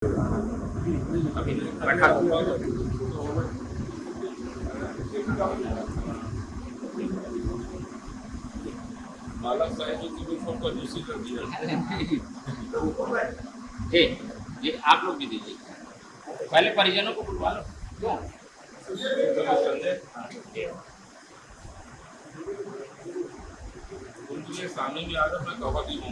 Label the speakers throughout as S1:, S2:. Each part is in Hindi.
S1: अभी बैठा माला साहब की भी फोटो दूसरी कर दी है। ये आप लोग भी दीजिए, पहले परिजनों को बुलवा लो। क्यों उनके सामने भी आ रहा मैं कहा दी हूँ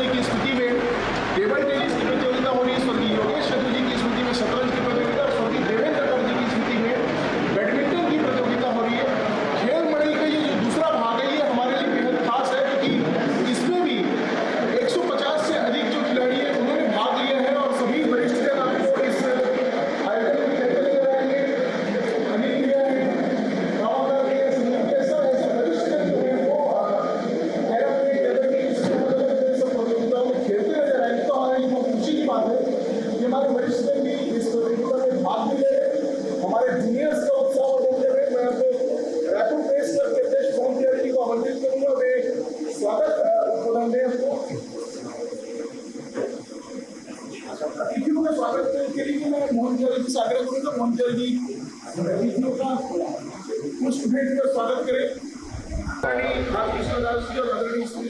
S2: की स्मृति में टेबल टेनिस की प्रतियोगिता हो रही है। स्वर्गीय योगेश चतुर जी की स्मृति में शतरंज की प्रतियोगिता, स्वर्गीय देवेंद्र चतुर जी की स्मृति में बैडमिंटन की प्रतियोगिता हो रही है। खेल मंडल का ये जो दूसरा भाग है ये हमारे लिए बेहद खास है, क्योंकि इसमें भी 150 से अधिक जो खिलाड़ी हैं उन्होंने भाग लिया है और सभी वरिष्ठ जन आपको इस आयोजन में नजर आएंगे। अनिल भैया हैं, दामोदर भैया, सुनील भैया, सब ऐसे वरिष्ठ जन जो हैं वो खेलते नजर आएंगे। तो हमारे लिए खुशी की बात है कि हमारे वरिष्ठ जन भी इस प्रतियोगिता में भाग भी ले रहे हैं। हमारे जूनियर्स का उत्साह बढ़ाते हुए मैं अपने रायपुर प्रेस क्लब के अध्यक्ष मोहन तिवारी जी को आमंत्रित करूंगा। वे स्वागत उद्बोधन दें हमको। अतिथियों का स्वागत के लिए मैं मोहन तिवारी जी से आग्रह करूंगा। मोहन तिवारी जी अतिथियों का पुष्प भेंट कर स्वागत करें। कृष्णदास जी और आदरणीय श्री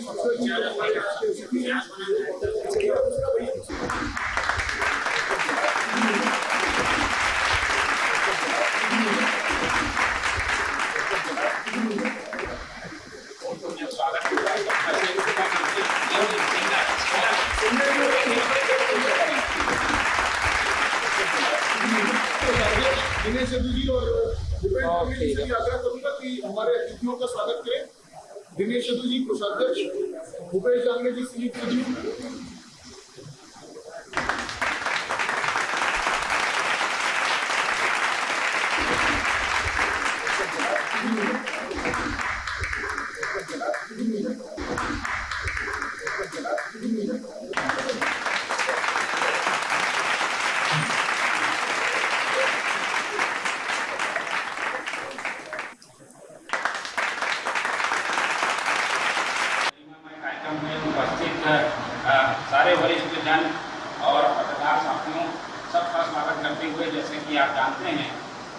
S2: दिनेश जी और आग्रह करूंगा कि हमारे अतिथियों का स्वागत करें। दिनेश जी, कोषाध्यक्ष भूपेश जांगड़े जी, संयुक्त सचिव।
S1: सारे वरिष्ठ जन और पत्रकार साथियों सबका स्वागत करते हुए, जैसे कि आप जानते हैं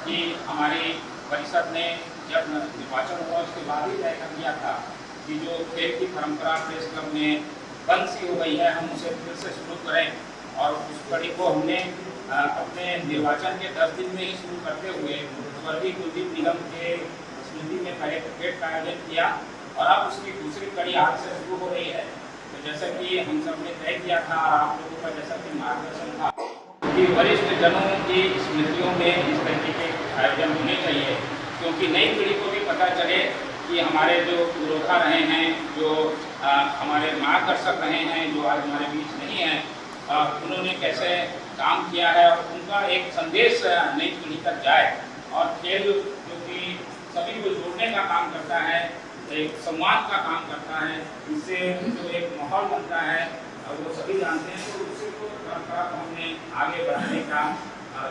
S1: कि हमारी परिषद ने जब निर्वाचन हुआ उसके बाद ही तय कर दिया था कि जो खेल की परंपरा प्रेस क्लब में बंद सी हो गई है हम उसे फिर से शुरू करें। और उस कड़ी को हमने अपने निर्वाचन के 10 दिन में ही शुरू करते हुए स्वर्गीय कुलदीप निगम के स्मृति में पहले क्रिकेट का आयोजन किया और अब उसकी दूसरी कड़ी आज से शुरू हो रही है। तो जैसा कि हम सब ने तय किया था और आप लोगों का जैसा कि मार्गदर्शन था कि वरिष्ठ जनों की स्मृतियों में इस तरीके के आयोजन होने चाहिए, क्योंकि नई पीढ़ी को भी पता चले कि हमारे जो पुरोधा रहे हैं, जो हमारे मार्गदर्शक रहे हैं, जो आज हमारे बीच नहीं हैं, उन्होंने कैसे काम किया है और उनका एक संदेश नई पीढ़ी तक जाए। और खेल जो कि सभी को जोड़ने का काम करता है, एक संवाद का काम करता है, इससे जो एक माहौल बनता है और वो सभी जानते हैं। तो उसी को परंपरा को हमने आगे बढ़ाने का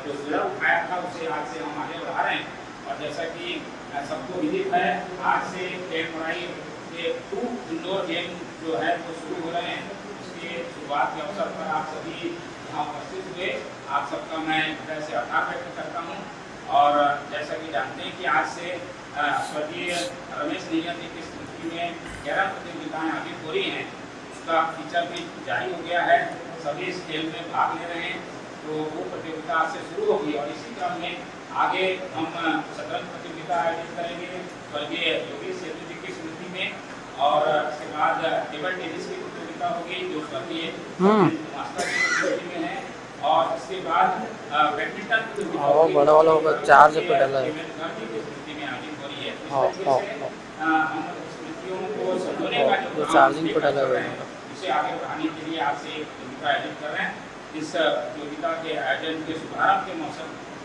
S1: जो बीड़ा उठाया था उसे आज से हम आगे बढ़ा रहे हैं। और जैसा कि सबको विदित है, आज से खेल पढ़ाई के 2 इंडोर गेम जो है वो शुरू हो रहे हैं। उसकी शुरुआत के अवसर पर आप सभी यहाँ उपस्थित हुए, आप सबका मैं हृदय से आभार व्यक्त करता हूँ। और जैसा कि जानते हैं कि आज से स्वर्गीय रमेश नैयर जी की स्मृति में 11 प्रतियोगिताएं आयोजित हो रही हैं। उसका फीचर भी जारी हो गया है, सभी इस खेल में भाग ले रहे हैं। तो वो प्रतियोगिता आज से शुरू होगी और इसी क्रम में आगे हम शतरंज प्रतियोगिता आयोजित करेंगे स्वर्गीय योगेश चतुर जी की स्मृति में। और इसके बाद टेबल टेनिस की प्रतियोगिता होगी जो स्वर्गीय मास्टर जी की स्मृति में है। और इसके बाद बैडमिंटन
S3: बड़ा वाला होगा, चार्ज पे डाला है।
S1: जो
S3: चार्जिंग पे डाला हुआ है,
S1: इसे आगे बढ़ाने के लिए आज से प्रतियोगिता आयोजित कर रहे हैं। इस प्रतियोगिता के आयोजन के शुभारंभ के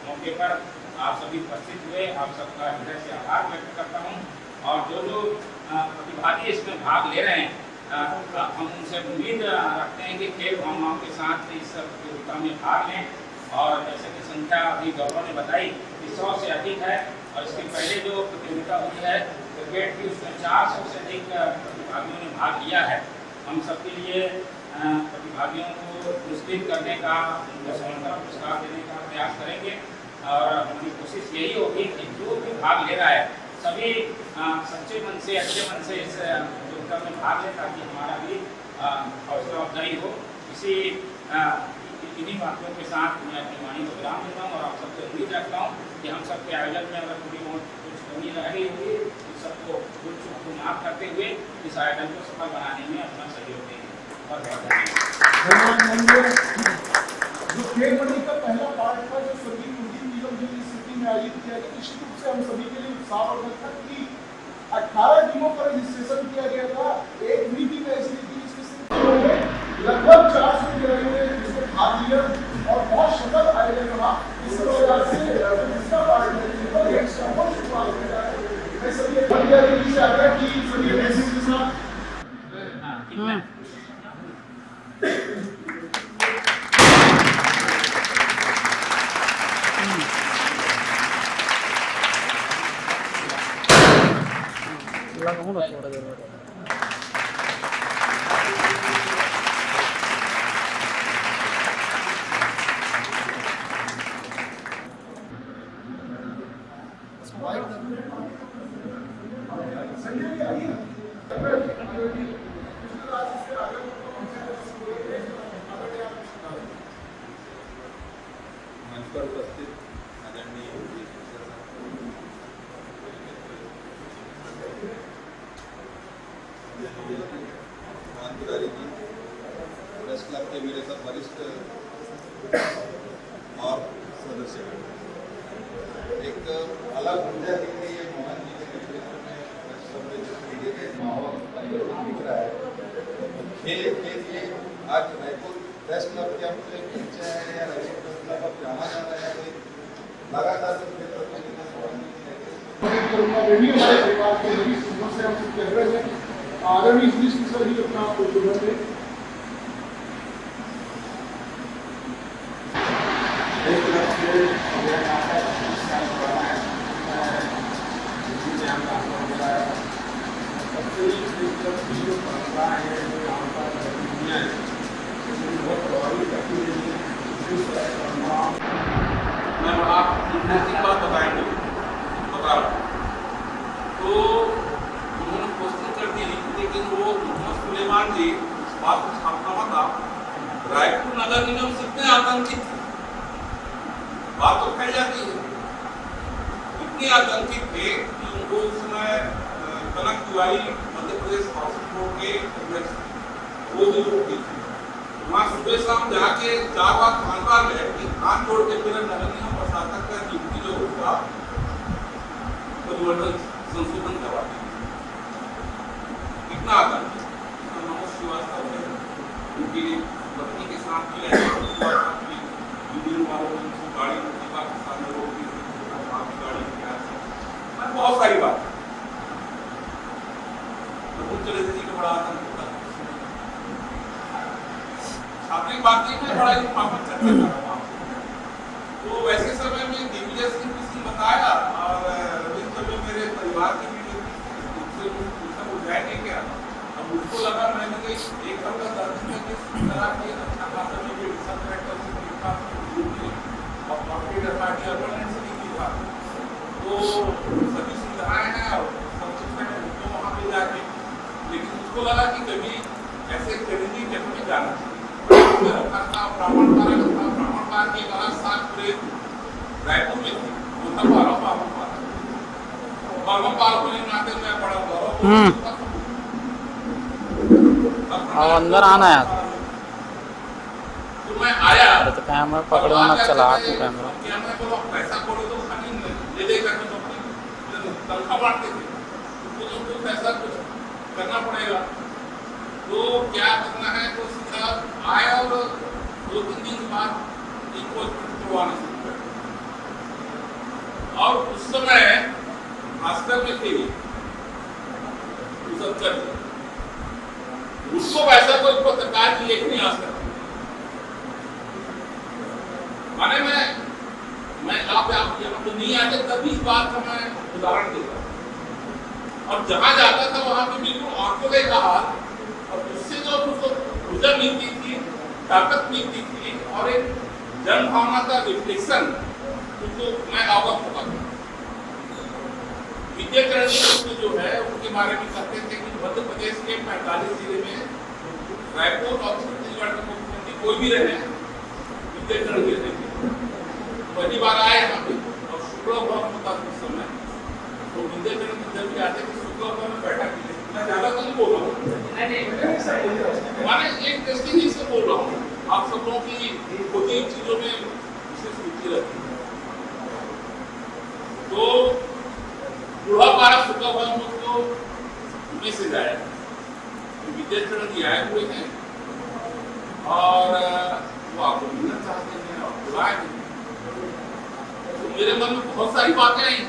S1: मौके पर आप सभी उपस्थित हुए, आप सबका हृदय से आभार व्यक्त करता हूँ। और जो प्रतिभागी इसमें भाग ले रहे हैं, हम उनसे उम्मीद रखते हैं कि खेल भावनाओं के साथ इस प्रतियोगिता में भाग लें। और जैसे कि संख्या अभी गौरव ने बताई कि 100 से अधिक है, और इसके पहले जो प्रतियोगिता हुई है क्रिकेट की, उसमें 400 से अधिक प्रतिभागियों ने भाग लिया है। हम सबके लिए प्रतिभागियों को पुरस्कृत करने का, उनको सफलता पुरस्कार देने का प्रयास करेंगे, और हमारी कोशिश यही होगी कि जो भी भाग ले रहा है सभी सच्चे मन से, अच्छे मन से इस प्रतियोगिता में भाग लें, ताकि हमारा भी हौसला अफजाई हो। इन्हीं बातों के साथ मैं अपनी वाणी को विराम देता हूँ, और आप सबसे उम्मीद रखता हूँ कि हम सबके आयोजन में अगर थोड़ी बहुत कुछ कमी रह गई होगी तो सबको कुछ को माफ करते हुए इस आयोजन को सफल बनाने में अपना सहयोग देंगे। और
S2: जो खेल मंडली का पहला पार्ट था, जो स्वर्गीय कुलदीप नीलम जी की स्थिति में आयोजित किया गया, निश्चित रूप से हम सभी के लिए उत्साह और था कि 18 टीमों का रजिस्ट्रेशन किया गया था। एक भी टीम ऐसी थी जिसमें लगभग 400 खिलाड़ियों ने इसमें भाग लिया, और बहुत सफल आयोजन रहा। इस वजह से जिसका पार्ट मैं सभी से आग्रह की सभी मैसेज के साथ
S3: थोड़ा देर बाद
S4: मंच पर उपस्थित आदरणीय प्रेस क्लब के मेरे सब वरिष्ठ और सदस्य, एक अलग ऊर्जा दिख रही है मोहन जी के नेतृत्व में प्रेस क्लब में जिस मीडिया के माहौल परिवर्तन दिख रहा है। खेल के लिए आज रायपुर प्रेस क्लब के हम लोग पीछे हैं या रायपुर प्रेस क्लब अब जाना जा रहा है, लगातार जो खेल
S2: हमारे परिवार के सभी सुबह से हम सब कह रहे हैं। आदरणीय श्री सर ही अपना उद्बोधन दें।
S5: मैं आप इंटरेस्टिंग बात बताएंगे, बता रहा हूँ। तो उन्होंने क्वेश्चन कर दी, लेकिन वो मोहम्मद सुलेमान जी बात को छापना था। रायपुर नगर निगम से इतने आतंकित थे, बात तो फैल जाती है, इतने आतंकित थे कि उनको उस समय कनक तिवारी मध्य प्रदेश हाउसिंग बोर्ड के अध्यक्ष वो भी लोग थी। वहाँ सुबह शाम जाके 4 बार 5 बार गए कि हाथ जोड़ के मेरा नगर निगम प्रशासक का ड्यूटी जो होगा परिवर्तन संशोधन करवा कितना आता है। मनोज श्रीवास्तव है, उनकी पत्नी के साथ भी यूनियन वालों ने गाड़ी का सामने रोक दी, गाड़ी बहुत सारी बात चले जी का बड़ा आतंक होता है। छात्री बात में बड़ा चर्चा कर रहा हूँ। तो वैसे समय में दिग्विजय सिंह किसी बताया, और रविंद्र में मेरे परिवार के भी पूछा वो जाएंगे क्या। अब मुझको लगा मैंने कि एक हफ्ता 10 दिन में किस तरह की अच्छा खासा जो भी रिसर्च डायरेक्टर से लिखा और कॉर्पोरेट अथॉरिटी ऑर्गेनाइजेशन से लिखी था, तो सभी सुविधाएं हैं और सब कुछ है तो वहाँ पे जाके, लेकिन उसको लगा कि कभी ऐसे चैलेंजिंग जगह में जाना चाहिए। ब्राह्मण पार्क के अलग साथ पूरे रायपुर में थी, वो तब बारह पार्क को नाते में बड़ा गौरव।
S3: अब अंदर आना है
S5: तो मैं आया
S3: तो कैमरा पकड़ो ना, चला के कैमरा
S5: को पैसा कोड़ो तो खाली ले दे करके तनख्वाह बांटते थे, तो कुछ पैसा कुछ करना पड़ेगा। तो क्या करना है, तो सीधा आए और 2-3 दिन बाद इनको करवाना शुरू कर। और उस समय भास्कर में थे, बंद कर दिया। उसको वैसा कोई पत्रकार की लेखनी आ सकता, माने मैं आप यहाँ पे नहीं आते तभी इस बात का मैं उदाहरण देता हूँ। और जहां जाता था वहां पे बिल्कुल आंखों का कहा, और उससे जो उसको ऊर्जा मिलती थी, ताकत मिलती थी, और एक जन भावना का रिफ्लेक्शन उनको मैं अवगत होता था। विद्याचरण जी जो है उनके बारे में कहते थे कि मध्य प्रदेश के 45 जिले में रायपुर और छत्तीसगढ़ के मुख्यमंत्री कोई भी रहे, विद्याचरण जी थे। पहली बार आए यहाँ पे और शुक्ला भवन होता उस समय, तो विद्याचरण जी जब भी आते थे शुक्ला भवन में बैठा की मैं ज्यादा तो नहीं बोल रहा हूँ, माने एक दृष्टि से बोल रहा हूँ। आप सब लोगों की खुद ही चीजों में विशेष रुचि रहती है। तो बुढ़ा पारा शुक्ला भवन मुझको मैसेज आया, विद्याचरण जी आए हुए हैं और वो आपको मिलना चाहते हैं और बुलाए हैं। तो मेरे मन में बहुत सारी बातें आई,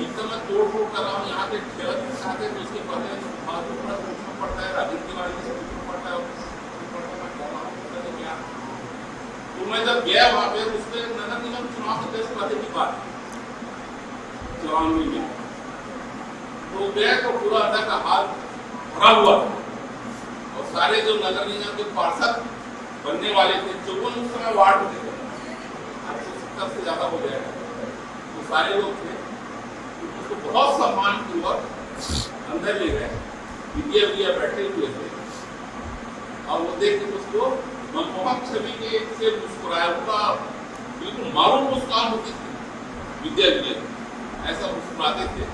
S5: एक तो मैं तोड़ फोड़ कर रहा हूँ, यहाँ पे ठेला के साथ है, तो उसके पहले फालतू थोड़ा पूछना पड़ता है, राजनीति के बारे में पूछना पड़ता है, तो मैं जब गया वहाँ पे उसमें नगर निगम चुनाव से 10 पहले की बात 94 में, तो गया तो पूरा अंदर का हाल भरा हुआ था, और सारे जो नगर निगम के पार्षद बनने वाले थे, 54 उस समय वार्ड में थे, 170 से ज्यादा हो गया है, तो सारे लोग थे, उसको बहुत सम्मानपूर्वक अंदर ले गए, विद्या बैठे हुए थे, और वो देख के उसको मनमोहक छवि के से मुस्कुराया, उनका बिल्कुल मालूम मुस्कान होती थी, विद्या ऐसा मुस्कुराते थे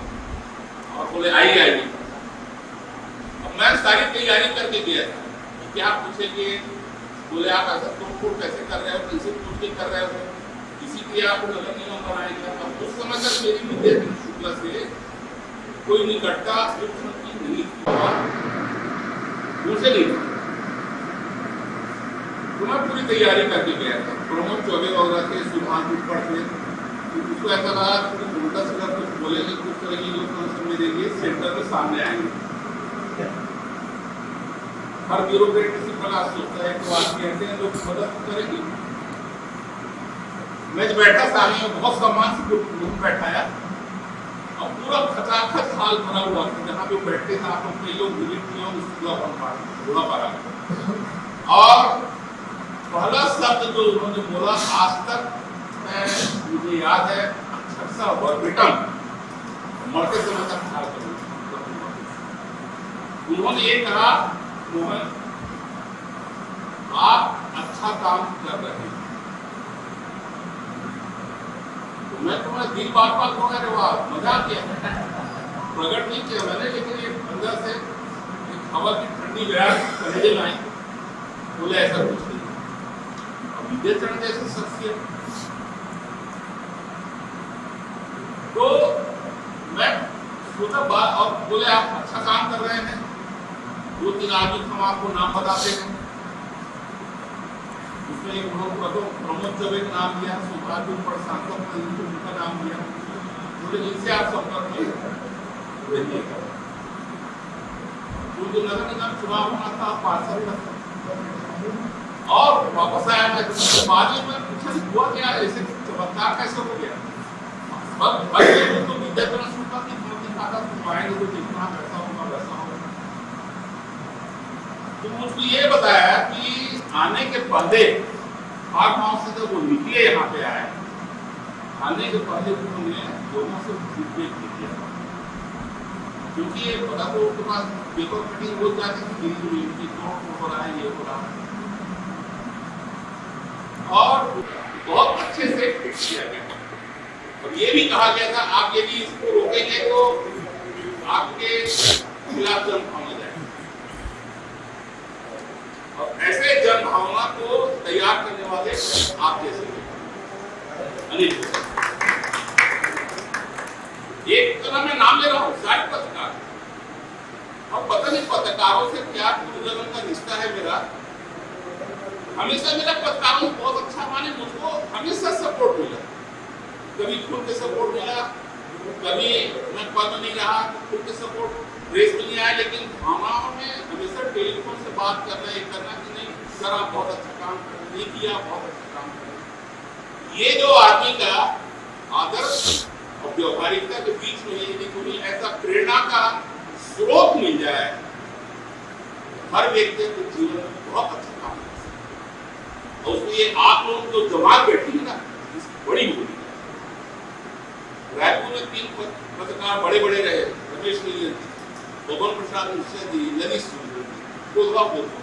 S5: और बोले आइए आइए। अब मैं सारी तैयारी करके गया था कि क्या पूछेंगे, बोले आप ऐसा तुम कैसे कर रहे हो, कैसे पूछ के कर रहे हो, इसी के लिए आप नगर निगम बनाएंगे। अब उस समय तक मेरी विद्या शुक्ला से कोई निकटता नहीं मुझसे नहीं, तो मैं पूरी तैयारी करके गया था। प्रमोद चौबे वगैरह थे, सुभान ऊपर थे, उसको ऐसा लगा कि उल्टा सीधा कुछ बोलेंगे, कुछ करेंगे, लोग मेरे लिए सेंटर में सामने आएंगे। हर ब्यूरोक्रेट किसी प्रकार सोचता है तो आप कहते हैं लोग मदद करेंगे। मैं बैठा सामने में बहुत सम्मान से बैठाया और पूरा खचाखच हाल भरा हुआ था, जहाँ पे बैठते थे आप लोग कई लोग विजिट किए बुढ़ा पारा, और पहला शब्द जो उन्होंने बोला आज तक मुझे याद है, अक्सर वर्बिटम मरते समय तक ख्याल करूंगा। उन्होंने ये कहा, मोहन आप अच्छा काम कर रहे हैं। तो मैं तुम्हारा दिल बात हो गया, वाह मजाक किया, प्रकट नहीं किया मैंने, लेकिन एक अंदर से एक हवा की ठंडी बयान कलेजे में आई, बोले ऐसा कुछ नहीं। विद्याचरण जैसे शख्सियत, तो मैं सोचा बात, और बोले आप अच्छा काम कर रहे हैं। 2-3 आदमी हम आपको नाम बताते हैं, उसमें एक प्रमोद चौबे का नाम दिया, सुभाष ऊपर सांसद उनका नाम दिया, बोले इनसे आप संपर्क में रहिएगा। जो नगर निगम चुनाव होना था पार्षद का, और वापस आया मैं बाद में पूछा हुआ क्या, ऐसे चमत्कार कैसे हो गया। तो विद्याचरण शुक्ला की खाता आएंगे तो जितना पैसा होगा वैसा होगा। तो मुझको ये बताया कि आने के पहले फार्म हाउस से जब वो निकले यहाँ पे आए, आने के पहले उन्होंने लोगों से फीडबैक किया, क्योंकि ये पता तो उसके पास पेपर कटिंग हो जाती थी, हो रहा है, ये हो रहा है, और बहुत अच्छे से फिक्स किया गया। और ये भी कहा गया था आप यदि इसको रोकेंगे तो आपके खिलाफ जन भावना जाएगी, और ऐसे जन भावना को तैयार करने वाले आप जैसे अनिल, एक तरह मैं नाम ले रहा हूँ सारे पत्रकार, और पता नहीं पत्रकारों से क्या पूर्वजन्म का रिश्ता है मेरा। हमेशा मेरा पत्रकारों से बहुत अच्छा, माने मुझको हमेशा सपोर्ट मिला, कभी खुद के सपोर्ट मिला, कभी मैं पद नहीं रहा खुद के सपोर्ट प्रेस में नहीं आया, लेकिन भावनाओं में हमेशा टेलीफोन से बात करना, ये करना कि नहीं सर आप बहुत अच्छा काम कर रहे, नहीं किया बहुत अच्छा काम कर रहे। ये जो आदमी का आदर्श और व्यवहारिकता के बीच में यदि कोई ऐसा प्रेरणा का स्रोत मिल जाए, हर व्यक्ति के जीवन में बहुत अच्छा काम कर सकता है। और उसमें ये आप लोग जो जमात बैठी है ना, इसकी बड़ी भूमिका। रायपुर में 3 पत्रकार बड़े बड़े रहे, रमेश नियर जी, पवन प्रसाद मिश्रा जी, ललित सुंदर जी, कोलवा बोलते,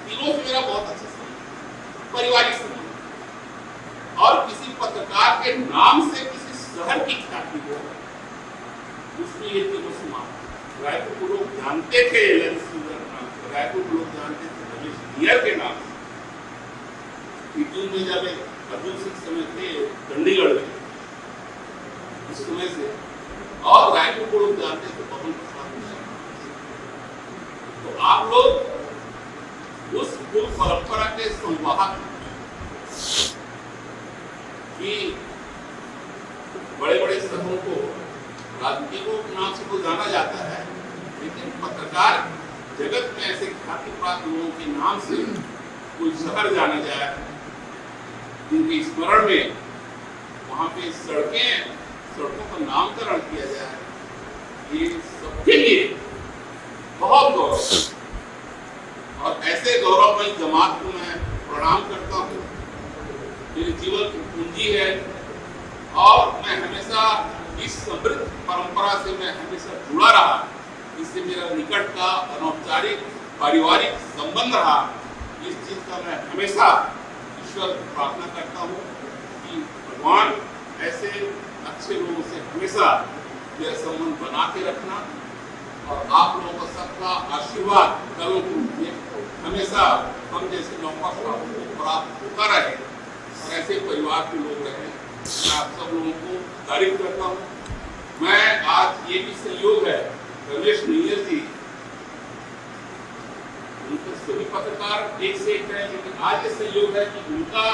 S5: तीनों से मेरा बहुत अच्छा संबंध, पारिवारिक संबंध। और किसी पत्रकार के नाम से किसी शहर की ख्याति हो, उसमें ये तीनों समाप्त। रायपुर को लोग जानते थे ललित सुंदर नाम से, रायपुर को लोग जानते थे रमेश नियर के नाम से। जून में जब अर्जुन सिंह समय थे चंडीगढ़ में, इस समय से, और रायपुर को लोग जानते थे पवन प्रसाद मिश्रा। तो आप लोग उस कुल परंपरा के संवाहक कि बड़े बड़े शहरों को राजनीतिकों के नाम से तो जाना जाता है, लेकिन पत्रकार जगत में ऐसे ख्याति प्राप्त लोगों के नाम से कोई शहर जाना जाए, जिनके स्मरण में वहां पे सड़कों का नामकरण किया जाए, ये सबके लिए बहुत गौरव। और ऐसे गौरवमयी जमात को मैं प्रणाम करता हूँ। मेरे जीवन की पूंजी है और मैं हमेशा इस समृद्ध परंपरा से मैं हमेशा जुड़ा रहा। इससे मेरा निकट का अनौपचारिक पारिवारिक संबंध रहा। इस चीज का मैं हमेशा ईश्वर प्रार्थना करता हूँ कि भगवान ऐसे अच्छे लोगों से हमेशा मेरा संबंध बना के रखना, और आप लोगों का सबका आशीर्वाद करों के रूप में हमेशा हम जैसे नौकरों को प्राप्त होता रहे और ऐसे परिवार के लोग रहे। मैं आप सब लोगों को तारीफ करता हूँ। मैं आज ये भी सहयोग है रमेश नियर जी, उनके सभी पत्रकार एक से एक है, लेकिन आज ये सहयोग है कि उनका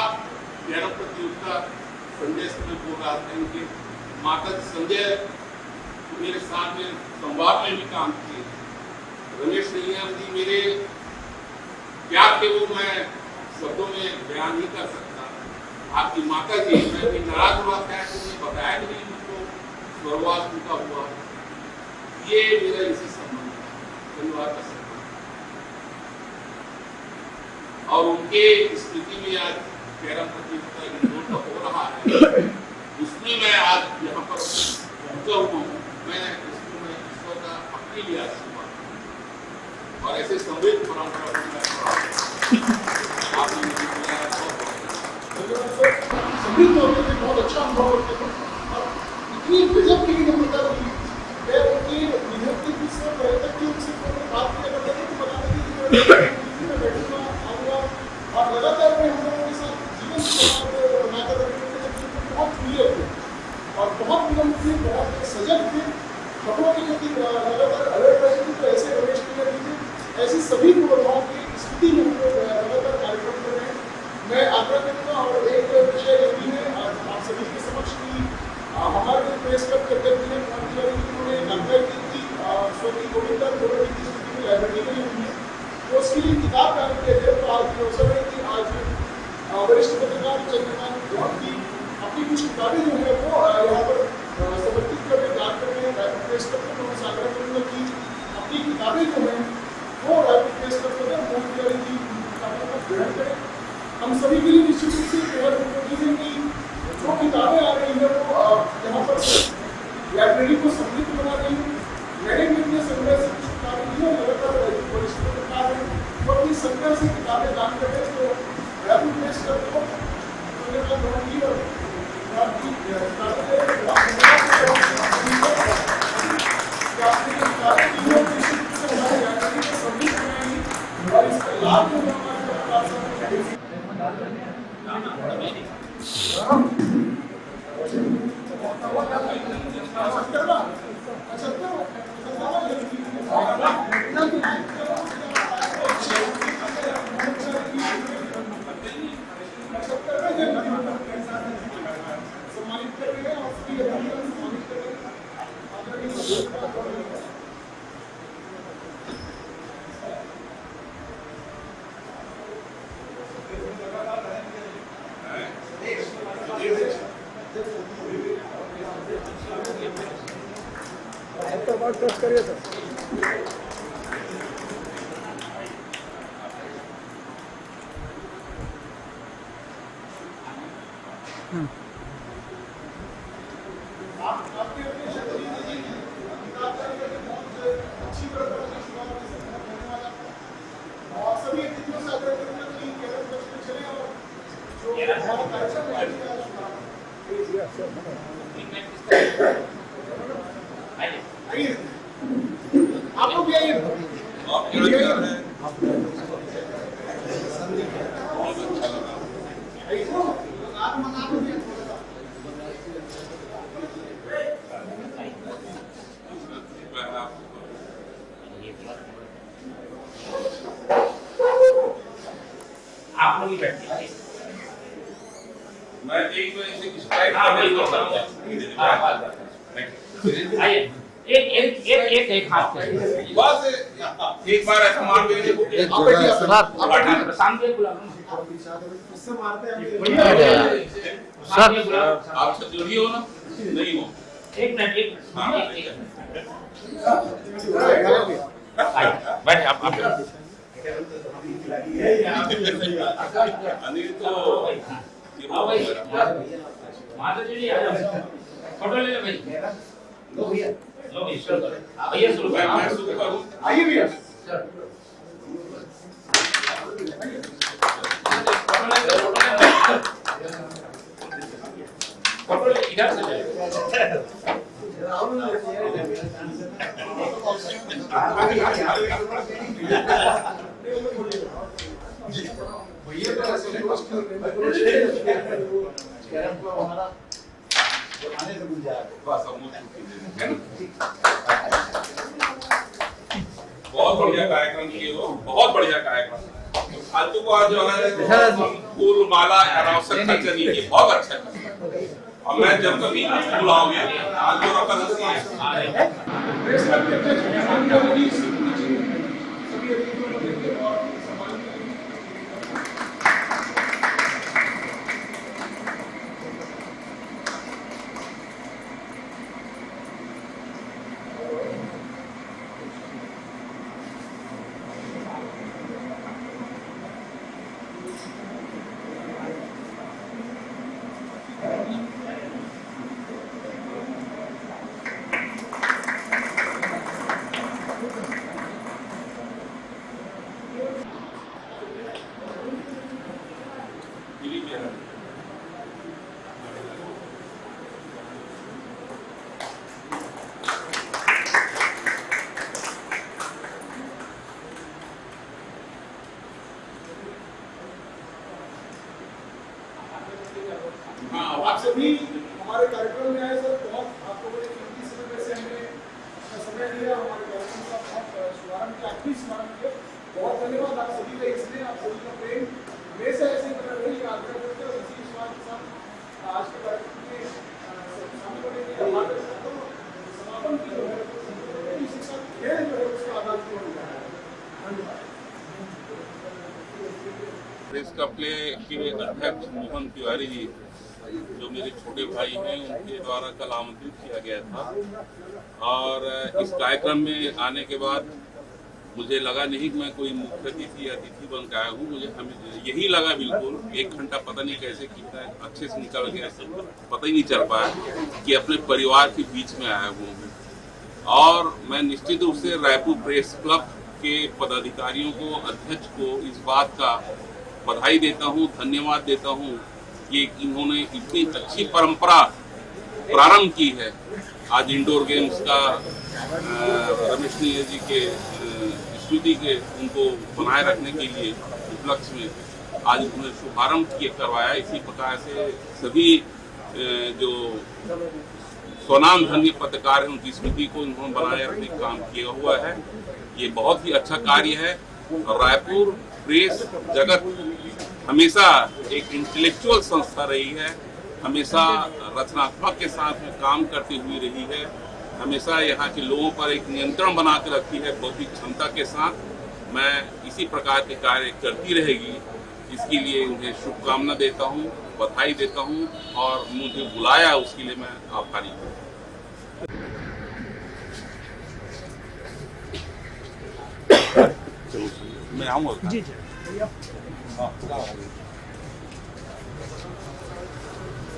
S5: ज्ञान प्रतियोगिता संजय से बोल रहा था, उनके माता संजय मेरे साथ में संवाद में भी काम किए। रमेश नियर जी मेरे क्या थे वो मैं शब्दों में बयान नहीं कर सकता। आपकी माता जी, मैं भी नाराज हुआ था कि उन्हें बताया नहीं मुझको स्वर्गवास उनका हुआ। ये मेरा इसी संबंध है, परिवार का संबंध। और उनके स्मृति में आज कैरम प्रतियोगिता इंदौर का हो रहा है, उसमें मैं आज यहाँ पर पहुंचा हुआ हूँ। मैं ईश्वर का अपने लिए आशीर्वाद और ऐसे समृद्ध परंपरा आपने मुझे बुलाया,
S2: समृद्ध होते थे, बहुत अच्छा अनुभव होते थे और इतनी गजब की नम्रता थी। मैं उनकी निधन के बीच में पहले तक की उनसे बात किया करता था कि बताते थे कि मैं बैठूंगा आऊँगा, और लगातार मैं हम लोगों के साथ जीवन संवाद बनाकर बहुत प्रिय थे और बहुत विनम्र थे, बहुत सजग थे, खबरों के प्रति लगातार अलर्ट रहते थे। तो ऐसे रमेश नियर जी ऐसी सभी गुणों की स्थिति में हम लोग लगातार कार्यक्रम कर रहे हैं। मैं आग्रह करूँगा और एक विषय ये भी है आप सभी के समक्ष की हमारे जो प्रेस क्लब के अध्यक्ष हैं उन्होंने जानकारी दी थी स्वर्गीय गोविंदा गोविंद की स्मृति में लाइब्रेरी बनी हुई है, तो उसके लिए किताब लाने के लिए तो आज ये अवसर है कि आज वरिष्ठ पत्रकार चंद्रकांत गौड़ की अपनी कुछ किताबें जो है वो यहाँ पर समर्पित करने बात कर रहे हैं रायपुर प्रेस क्लब को। मैं आग्रह करूँगा कि अपनी किताबें जो हैं वो रायपुर प्रेस क्लब को मोहन तिवारी की किताबों को ग्रहण करें। हम सभी के लिए निश्चित रूप से केवल है कि जो किताबें आ रही हैं वो यहाँ पर लाइब्रेरी को समृद्ध बना रही है। मैंने भी अपने संग्रह से कुछ किताबें दी हैं, लगातार वरिष्ठ पत्रकार हैं वो अपनी संग्रह से किताबें दान कर रहे हैं। तो रायपुर प्रेस क्लब को धन्यवाद दूंगी और आपकी और इसका लाभ जो सम्मानित कर रहे हैं और आपके अपने क्षेत्र की निजी किताब की बहुत अच्छी प्रकार की शुरुआत की सफलता धन्यवाद आपका। और सभी अतिथियों से आग्रह करूंगा कि केवल बच में चले और जो हमारा कार्यक्रम है आइए आप लोग भी आइए।
S5: आप क्या कह रहे हैं? बहुत अच्छा लगा।
S1: आप लोग ही बैठिए।
S5: मैं एक बार इसे स्ट्राइक
S1: हाँ,
S5: करने
S1: बिल्कुल,
S5: को
S1: बिल्कुल। हाँ, बात आइए एक हाथ से
S5: बस एक बार ऐसा मान लीजिए
S1: शांति बुला
S2: उससे मारते हैं
S5: आप छतरी हो ना? नहीं हो।
S1: एक मिनट
S5: हाँ।
S1: बैठे आप
S5: अनिल तो
S1: माता जी आ जाओ फोटो ले लो भाई लो भैया शुरू करो भैया शुरू करो
S5: मैं शुरू करूं?
S2: आइए भैया
S1: फोटो ले इधर से ले
S5: बस अब मुझे छुट्टी दे दीजिए। बहुत बढ़िया कार्यक्रम किए हो, बहुत बढ़िया कार्यक्रम। फालतू को आज जो है फूल माला अनावश्यक खर्च नहीं किए, बहुत अच्छा किया। और मैं जब कभी फूल आओगे आज जो रखा है
S2: प्रेस क्लब के अध्यक्ष मोहन जी सभी अतिथियों को देते और सम्मान आप सभी हमारे कार्यक्रम में आए सर। बहुत आपको बड़े कीमती समय में से हमने अपना समय लिया हमारे कार्यक्रम का बहुत शुभारंभ किया, आखिरी शुभारंभ किया। बहुत धन्यवाद आप सभी का इसमें, आप सभी का प्रेम हमेशा ऐसे ही बना रहे आग्रह करते हैं। इसी विश्वास के साथ आज के कार्यक्रम के शामिल होने के लिए समापन की जो है शिक्षा खेल जो है उसका आगाज हो रहा है। धन्यवाद।
S5: प्रेस क्लब के अध्यक्ष मोहन तिवारी जी जो मेरे छोटे भाई हैं उनके द्वारा कल आमंत्रित किया गया था और इस कार्यक्रम में आने के बाद मुझे लगा नहीं कि मैं कोई मुख्य अतिथि या अतिथि बन के आया हूँ। मुझे यही लगा बिल्कुल 1 घंटा पता नहीं कैसे कितना अच्छे से निकल गया, पता ही नहीं चल पाया कि अपने परिवार के बीच में आया हूँ। और मैं निश्चित रूप से रायपुर प्रेस क्लब के पदाधिकारियों को, अध्यक्ष को इस बात का बधाई देता हूँ, धन्यवाद देता हूँ कि इन्होंने इतनी अच्छी परंपरा प्रारंभ की है। आज इंडोर गेम्स का रमेश जी के स्मृति के उनको बनाए रखने के लिए उपलक्ष्य में आज उन्होंने शुभारंभ करवाया। इसी प्रकार से सभी जो स्वनाम धन्य पत्रकार हैं उनकी स्मृति को उन्होंने बनाए रखने का काम किया हुआ है। ये बहुत ही अच्छा कार्य है। रायपुर प्रेस जगत हमेशा एक इंटेलेक्चुअल संस्था रही है, हमेशा रचनात्मक के साथ में काम करती हुई रही है, हमेशा यहाँ के लोगों पर एक नियंत्रण बना के रखी है बौद्धिक क्षमता के साथ। मैं इसी प्रकार के कार्य करती रहेगी, इसके लिए उन्हें शुभकामना देता हूँ, बधाई देता हूँ और मुझे बुलाया उसके लिए मैं आभारी हूँ। मैं आऊँगा जी। हाँ।